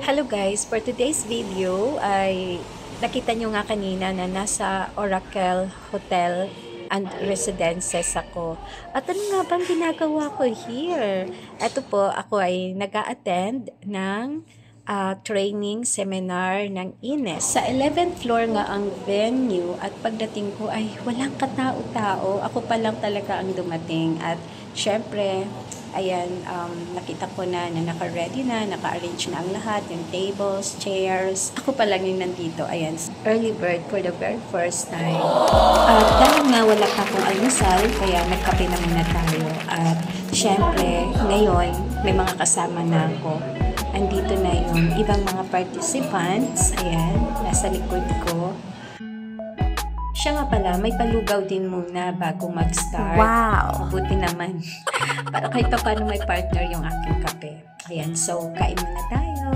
Hello guys, for today's video ay nakita nyo nga kanina na nasa Oracle Hotel and Residences ako. At ano nga bang ginagawa ko here? Ito po, ako ay nag-a-attend ng training seminar ng INES. Sa 11th floor nga ang venue at pagdating ko ay walang katao-tao. Ako pa lang talaga ang dumating at syempre, ayan, nakita ko na naka-ready na, naka-arrange na ang lahat, yung tables, chairs. Ako pa lang yung nandito, ayan, early bird for the very first time. At dahil nga wala pa akong almusal, kaya nagkape na muna tayo. At syempre, ngayon, may mga kasama na ako. Andito na yung ibang mga participants, ayan, nasa likod ko. Siya nga pala, may palugaw din muna bago mag-start. Wow! Mabuti naman. Para kahit pa paano may partner yung aking kape. Ayan, so kain muna tayo.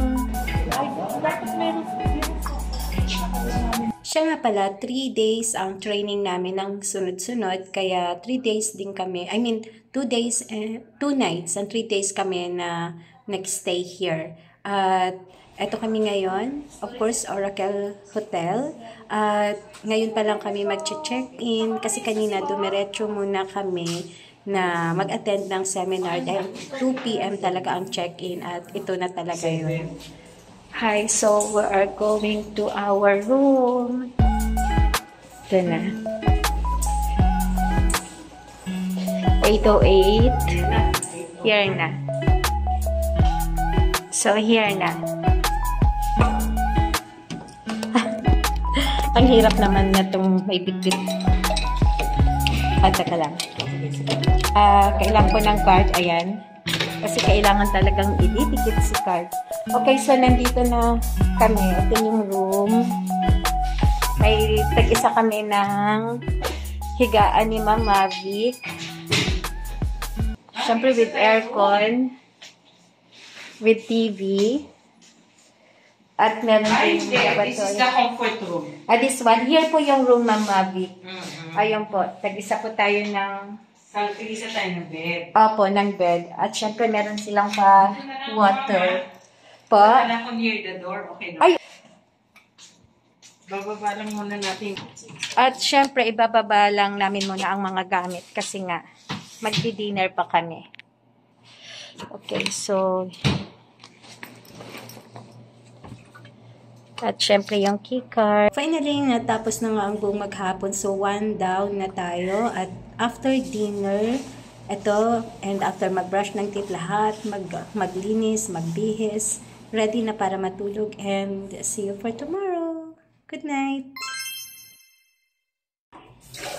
Siya nga pala, 3 days ang training namin ng sunod-sunod. Kaya 3 days din kami, 2 days, 2 nights and 3 days kami na nag-stay here. At eto kami ngayon, of course, Oracle Hotel. At ngayon pa lang kami mag-check-in kasi kanina dumiretso muna kami na mag-attend ng seminar dahil 2 p.m. talaga ang check-in at ito na talaga yun. Hi, so we are going to our room. Ito na. 808. Here na. So, here na. Ang hirap naman na itong may bitbit. Taka lang. Kailangan ko ng card. Ayan. Kasi kailangan talagang ididikit si card. Okay, so nandito na kami. Ito yung room. May tag-isa kami ng higaan ni Ma'am Mavic. Siyempre with aircon. With TV. At meron din this is the comfort room. This one. Here po yung room, Ma'am Mavic. Ayun po. Tag-isa po tayo ng... Tag-isa tayo ng bed. Opo, ng bed. At syempre meron silang pa water. Po. Wala ko near the door. Okay na. Ay! Bababa lang muna natin. At syempre, ibababa lang namin muna ang mga gamit kasi nga, magdi-dinner pa kami. Okay, so... At syempre yung keycard. Finally, natapos na nga ang buong maghapon. So, 1 down na tayo. At after dinner, ito, and after mag-brush ng teeth lahat, maglinis, magbihis, ready na para matulog. And see you for tomorrow. Good night!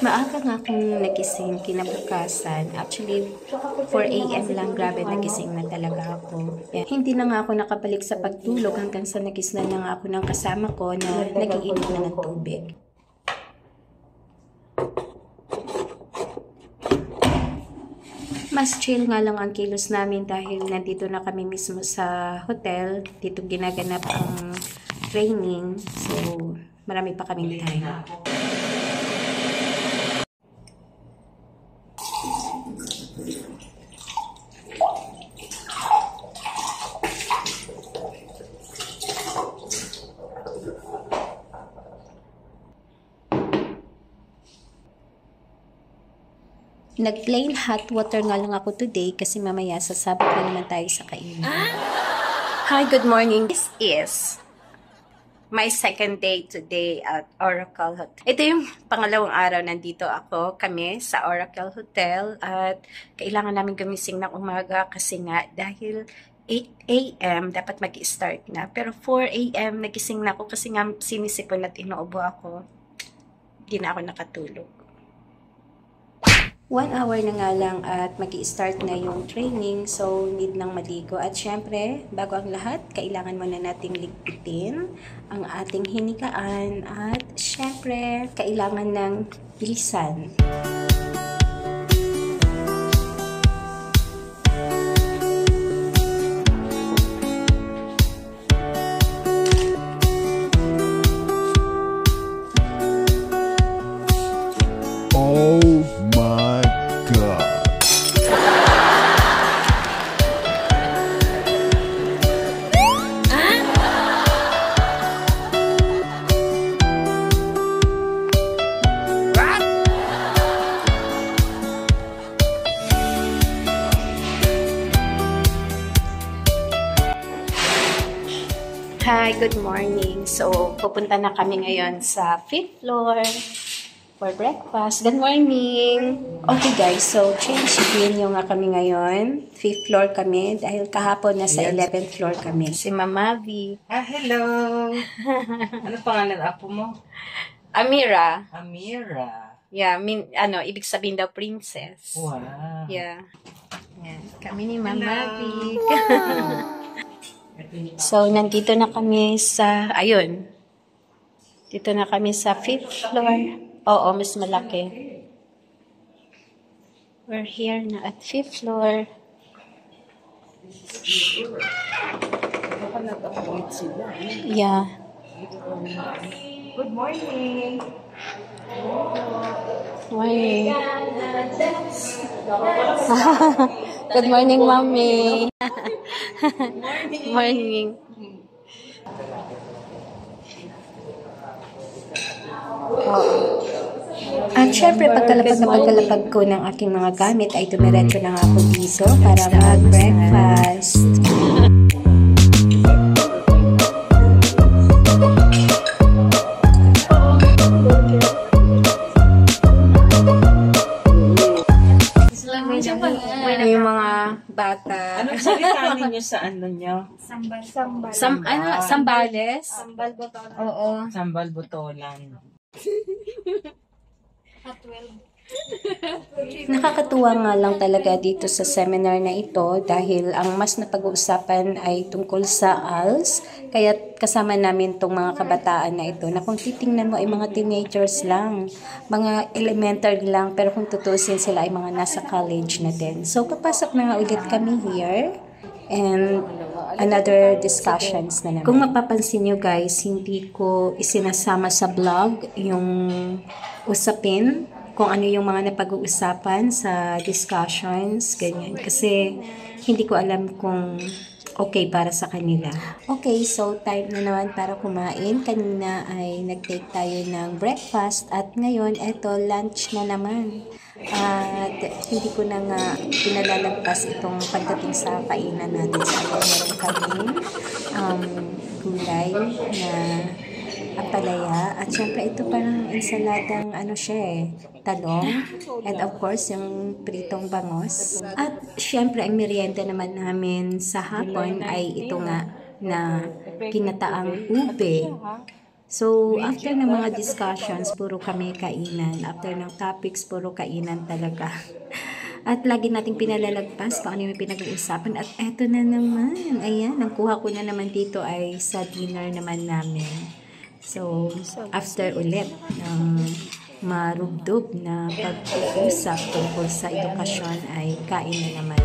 Maaga nga akong nagising kinabukasan. Actually, 4 a.m. lang, grabe, nagising na talaga ako. Yeah. Hindi na nga ako nakabalik sa pagtulog hanggang sa nagisnan na nga ako ng kasama ko na nagiinom na ng tubig. Mas chill nga lang ang kilos namin dahil nandito na kami mismo sa hotel. Dito ginaganap ang training. So, marami pa kaming time. Nag-plain hot water nga lang ako today kasi mamaya sasabak na naman tayo sa kainan. Hi, good morning. This is my second day today at Oracle Hotel. Ito yung pangalawang araw nandito kami sa Oracle Hotel at kailangan namin gumising ng umaga kasi nga dahil 8 a.m. dapat mag-start na. Pero 4 a.m. nagising na ako kasi nga sinisipon at inuubo ako. Hindi na ako nakatulog. 1 hour na nga lang at mag-i-start na yung training, so need nang maligo. At syempre, bago ang lahat, kailangan muna nating ligpitin ang ating hinigaan at syempre, kailangan ng bilisan. Oh my God. Hi, good morning. So, pupunta na kami ngayon sa 5th floor for breakfast. Good morning! Okay guys, so change venue nga kami ngayon. 5th floor kami dahil kahapon nasa 11th floor kami. Si Mama V. Hello! Ano pangalan apo mo? Amira. Amira. Yeah, ibig sabihin daw princess. Wow. Yeah. Yan. Kami ni Mama V. So, nandito na kami sa, ayun. Dito na kami sa 5th floor. Oo, mas malaki. We're here na at 5th floor. Yeah. Good morning! Morning. Good morning, Mommy. Morning. At syempre, pagkalapag ko ng aking mga gamit ay tumiretso na nga ako dito para mag-breakfast. Yung mga bata. Anong salita ninyo sa ano nyo? Sambales? Oo. Sambal butolan. Nakakatuwa nga lang talaga dito sa seminar na ito dahil ang mas napag-uusapan ay tungkol sa ALS. Kaya kasama namin itong mga kabataan na ito na kung titingnan mo ay mga teenagers lang, mga elementary lang, pero kung tutusin sila ay mga nasa college na din. So papasok na nga ulit kami here and another discussions na naman. Kung mapapansin nyo guys, hindi ko isinasama sa vlog yung usapin kung ano yung mga napag-uusapan sa discussions, ganyan. Kasi hindi ko alam kung okay para sa kanila. Okay, so time na naman para kumain. Kanina ay nag-take tayo ng breakfast at ngayon, eto, lunch na naman. At hindi ko na nga pinalalagpas itong pagdating sa kainan natin. So, meron kaming gulay na ampalaya. At syempre, ito parang ensaladang talong. And of course, yung pritong bangos. At syempre, ang merienda naman namin sa hapon ay ito nga na kinataang ube. So, after ng mga discussions, puro kami kainan. After ng topics, puro kainan talaga. At lagi nating pinalalagpas kung ano yung pinag-uusapan. At eto na naman. Ayan, ang kuha ko na naman dito ay sa dinner naman namin. So, after ulit ng marubdob na pag-uusap tungkol sa edukasyon ay kain na naman.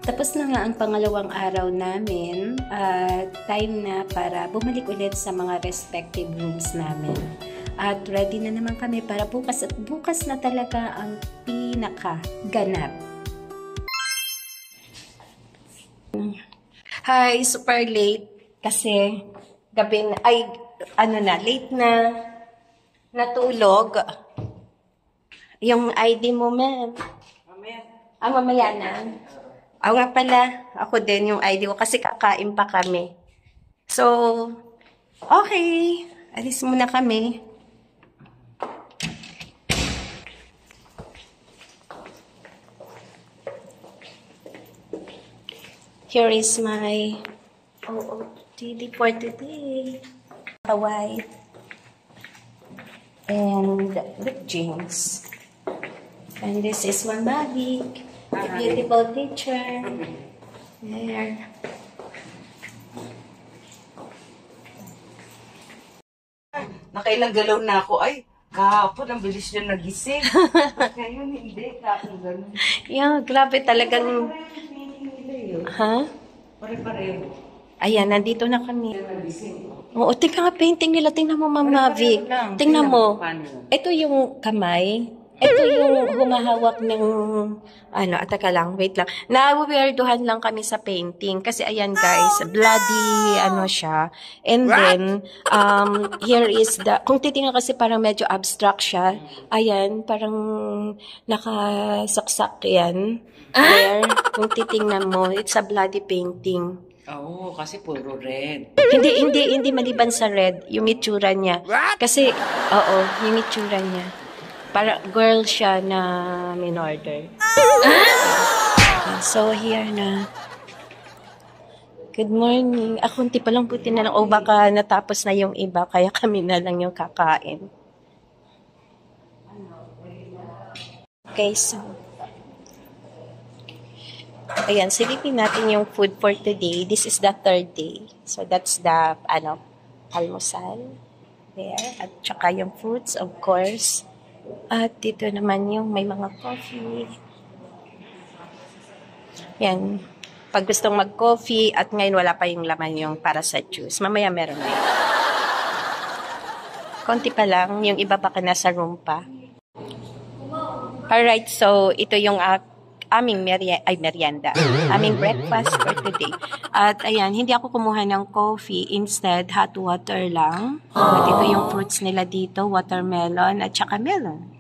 Tapos na nga ang pangalawang araw namin at time na para bumalik ulit sa mga respective rooms namin. At ready na naman kami para bukas at bukas na talaga ang pinaka-ganap. Hi, super late kasi gabi na, late na natulog. Yung ID mo, ma'am. Mamaya na. Nga pala, ako din yung ID ko kasi kakain pa kami. So, okay. Alis muna kami. Here is my OOTD for today. White and ripped jeans. And this is one bag. The beautiful teacher. There. Nakailang galaw na ako. Ay, kahapon ang bilis niya nagising. Ngayon hindi, kahapon gano'n. Yeah, grabe talagang... Ha? Pare-pare. Ayan, nandito na kami. Oo, tingnan nga painting nila. Tingnan mo, Mama Vic. Tingnan mo. Ito yung kamay. Ito yung humahawak ng, teka lang, wait lang. Nawiwerduhan lang kami sa painting. Kasi ayan guys, bloody, siya. And then, here is the, kung titingnan kasi parang medyo abstract siya. Ayan, parang nakasaksak yan. There, kung titingnan mo, it's a bloody painting. Oo, kasi puro red. Hindi maliban sa red, yung itsura niya. Kasi, yung itsura niya. Para girl siya na minorder. So, here na. Good morning. Ako, hindi pa lang puti na lang. O baka natapos na yung iba, kaya kami na lang yung kakain. Okay, so. Ayan, silipin natin yung food for today. This is the 3rd day. So, that's the, almusal. There. At saka yung fruits, of course. At dito naman yung may mga coffee. Yan. Pag gustong mag-coffee, at ngayon wala pa yung laman yung para sa juice. Mamaya meron na yun. Konti pa lang. Yung iba baka nasa room pa. Alright, so ito yung aming merienda. Aming breakfast for today. At ayan, hindi ako kumuha ng coffee. Instead, hot water lang. At ito yung fruits nila dito. Watermelon at saka melon.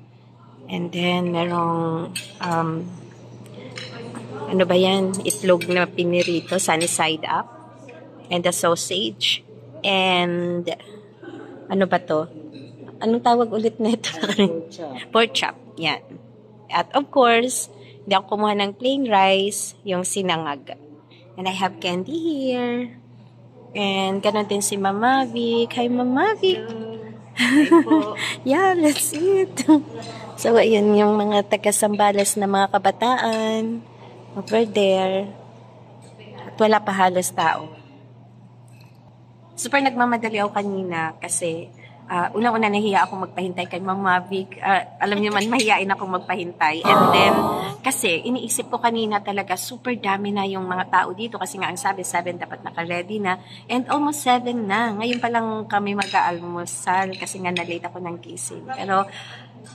And then, merong, ano ba yan? Itlog na pinirito, sunny side up. And the sausage. And, ano ba to? Anong tawag ulit na ito? Pork chop. Yan. At of course, hindi ako kumuha ng plain rice, yung sinangag. And I have candy here. And gano'n din si Mama Vic. Hi, Mama Vic. Yeah, let's eat. So, ayan yung mga taga-Sambales na mga kabataan. Over there. At wala pa halos tao. Super nagmamadali ako kanina kasi unang-una nahiya ako magpahintay kay Mama Vic. Alam niyo man, mahiyain ako magpahintay. And then, kasi iniisip ko kanina talaga, super dami na yung mga tao dito. Kasi nga ang sabi, 7 dapat naka-ready na. And almost 7 na. Ngayon pa lang kami mag-aalmusal kasi nga na-late ako ng gising. Pero,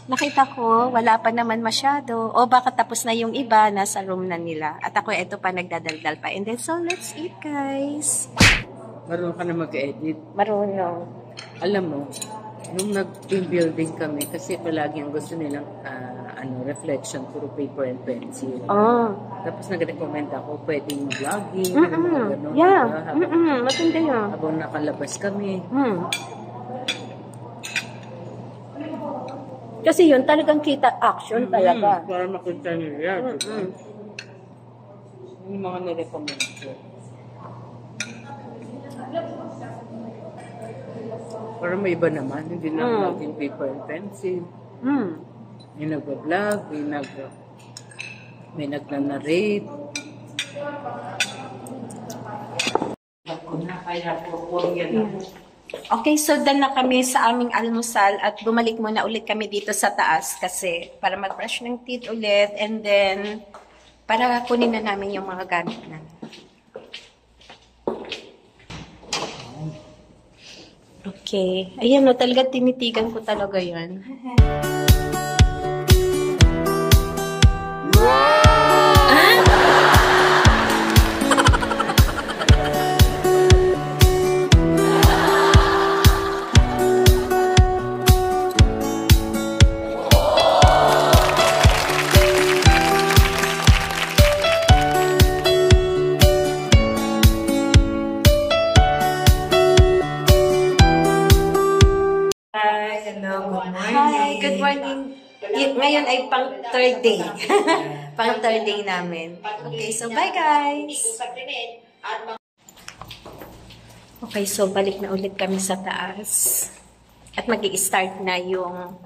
nakita ko, wala pa naman masyado. O baka tapos na yung iba, nasa room na nila. At ako, eto pa, nagdadaldal pa. And then, so let's eat, guys. Marunong ka na mag-edit. Marunong. Alam mo, nung nag-team building kami, kasi palagi ang gusto nilang reflection, puro paper and pencil. Tapos nag-recommend ako, pwedeng vlogging, mga gano'n. Yeah. Diba? Maganda yun. Habang nakalabas kami. Kasi yun, talagang kita action talaga. Para makita nila. Yung mga nirecommend ko. Para may iba naman, hindi na vlogging paper and pencil. May nag-vlog, may nag-narrate. Okay, so done na kami sa aming almusal at bumalik muna ulit kami dito sa taas kasi para mag-brush ng teeth ulit and then para kunin na namin yung mga gamit namin. Okay. Ayan o, talaga tinitigan ko talaga yan. Hi, good morning. Ngayon ay pang 3rd day. Pang 3rd day namin. Okay, so bye guys. Okay, so balik na ulit kami sa taas. At mag-i-start na yung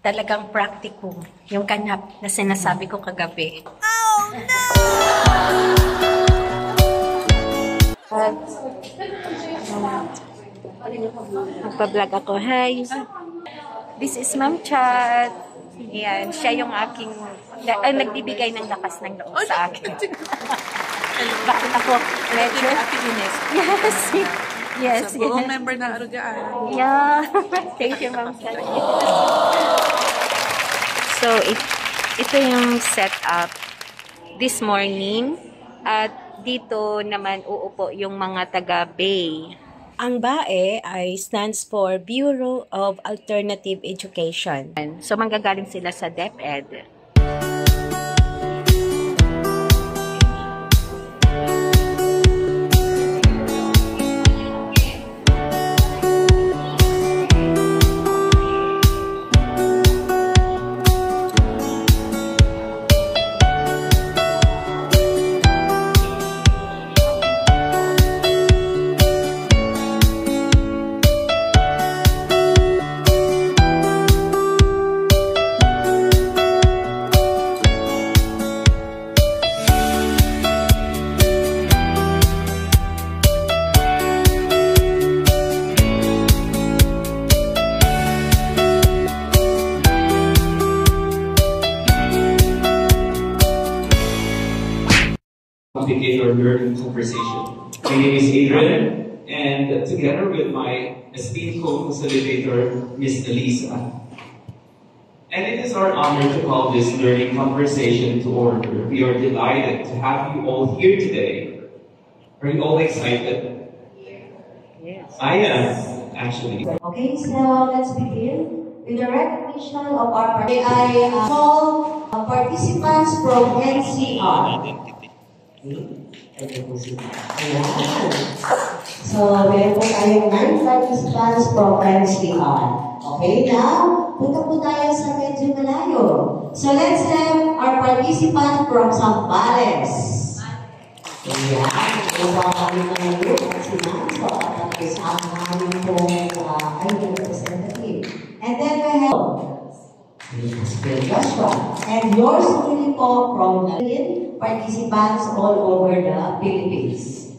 talagang practicum. Yung kanap na sinasabi ko kagabi. Oh no! Magpa-vlog ako. Hi! This is Ma'am Chat. Ayan, siya yung aking nagbibigay ng lakas ng loob sa akin. Bakit ako medyo... Yes. Yes. Sa buong member ng Arugaan. Yeah. Thank you, Ma'am Chat. So, ito yung setup this morning. At dito naman uupo yung mga taga-Bay. Ang BAE ay stands for Bureau of Alternative Education. So, manggagaling sila sa DepEd. Complicated learning conversation. My name is Adrian, and together with my esteemed co-facilitator, Ms. Elisa. And it is our honor to call this learning conversation to order. We are delighted to have you all here today. Are you all excited? Yes. I am, actually. Okay, so let's begin with the recognition of our participants. I call participants from NCR. Ayan. So, meron po tayong 9 participants from NCR. Okay, now, punta po tayo sa medyo malayo. So, let's have our participants from Zambales. Ayan. Ito kami ngayon at si Nanso at kasama namin pong representative. And then we have Joshua. And yours truly po from participants all over the Philippines.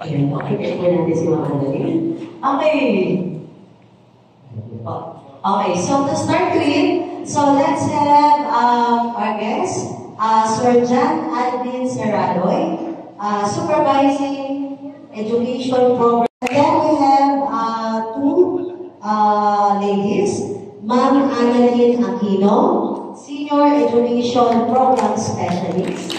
Ayan, okay, po natin si Mama Dalin. Okay. Okay, so to start with, so let's have our guest, Sir John Alvin Serradoy, supervising education program. And then we have two ladies, Ma'am Annalyn Aquino, Senior Education Program Specialist.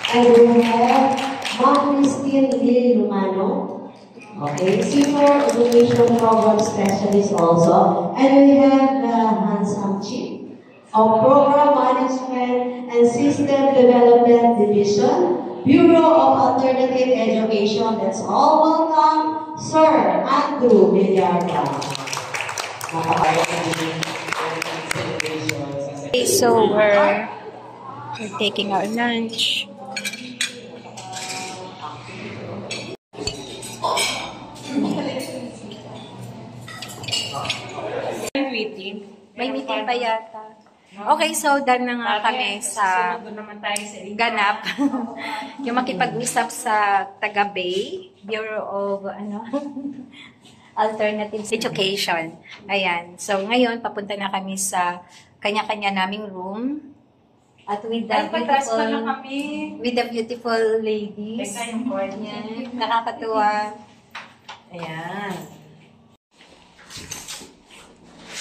And we have Ma'am Christine Lil Lumano, okay, Senior Education Program Specialist also. And we have Hans Amchi of Program Management and System Development Division, Bureau of Alternative Education. That's all. Welcome, Sir Andrew Villarca. Okay, so we're taking our lunch. May meeting pa yata. Okay, so done na nga kami sa ganap. Yung makipag-usap sa taga-Bay, Bureau of Alternative Education. Ayan. So ngayon, papunta na kami sa kanya-kanya naming room. At with the beautiful ladies. Ayan. Nakakatuwa. Ayan.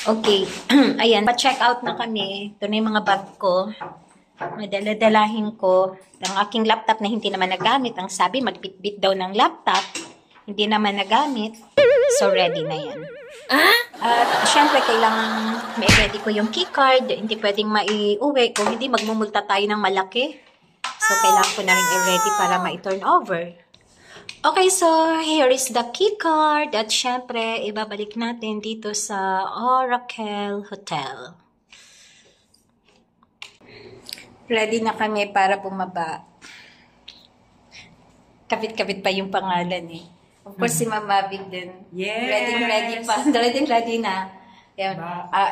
Okay. Ayan. Pa-check out na kami. Ito na yung mga bag ko. Madala-dalahin ko. Ang aking laptop na hindi naman nagamit. Ang sabi, magbitbit daw ng laptop. Hindi naman nagamit. So, ready na yan. At syempre, kailangan ma-ready ko yung keycard. Hindi pwedeng maiuwi. Kung hindi, magmumulta tayo ng malaki. So, kailangan ko na rin i-ready para ma-turn over. Okay, so here is the keycard. At syempre, ibabalik natin dito sa Oracle Hotel. Ready na kami para bumaba. Kabit-kabit pa yung pangalan eh. Of course, si Mama Big din. Yes! Ready pa. Ready na. Yan.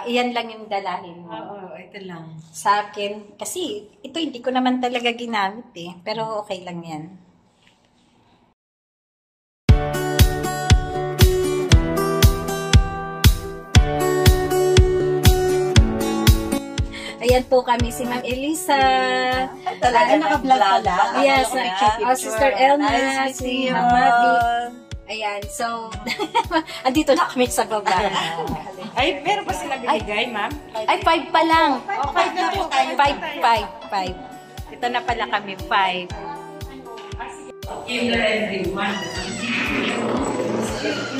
Iyan lang yung dalahin mo. Oo, ito lang. Sa akin, kasi ito hindi ko naman talaga ginamit eh. Pero okay lang yan. Ayan po kami, si Ma'am Elisa. Talaga naka-vlog pala. Yes, Sister Elma, si Mama Big. Ayan, so, andito na kami sa baba. Ay, meron pa sila binigay, ma'am? Ay, 5 pa lang. Oh, 5 na to. 5. Ito na pala kami, 5.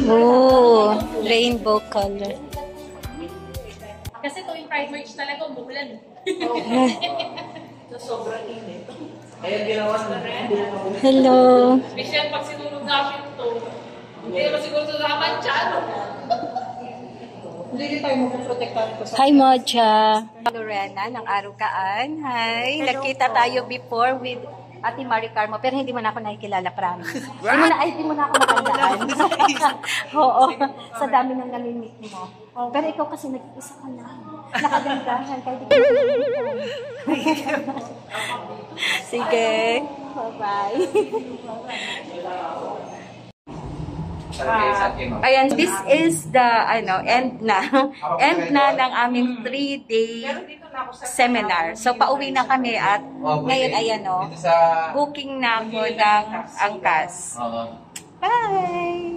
Oh, rainbow color. Kasi tuwing Pride March talaga umuulan. So, sobrang init. Hello. Special pag sinulog namin ito. Hindi naman siguro sa dapat siya. Hi, Mocha. Lorena ng Arukaan. Hi. Nagkita tayo before with Ate Marie Carmo, pero hindi mo na ako nakikilala, promise. Hindi mo na ako matandaan. Oo, sa dami ng namimit mo. Pero ikaw kasi nag-isa ka lang. Nakagandahan, kahit hindi ka nakikilala. Sige. Bye-bye. Ayan, this is the end na ng aming 3-day seminar. So pauwi na kami at ngayon ayan booking na ako ng angkas. Bye!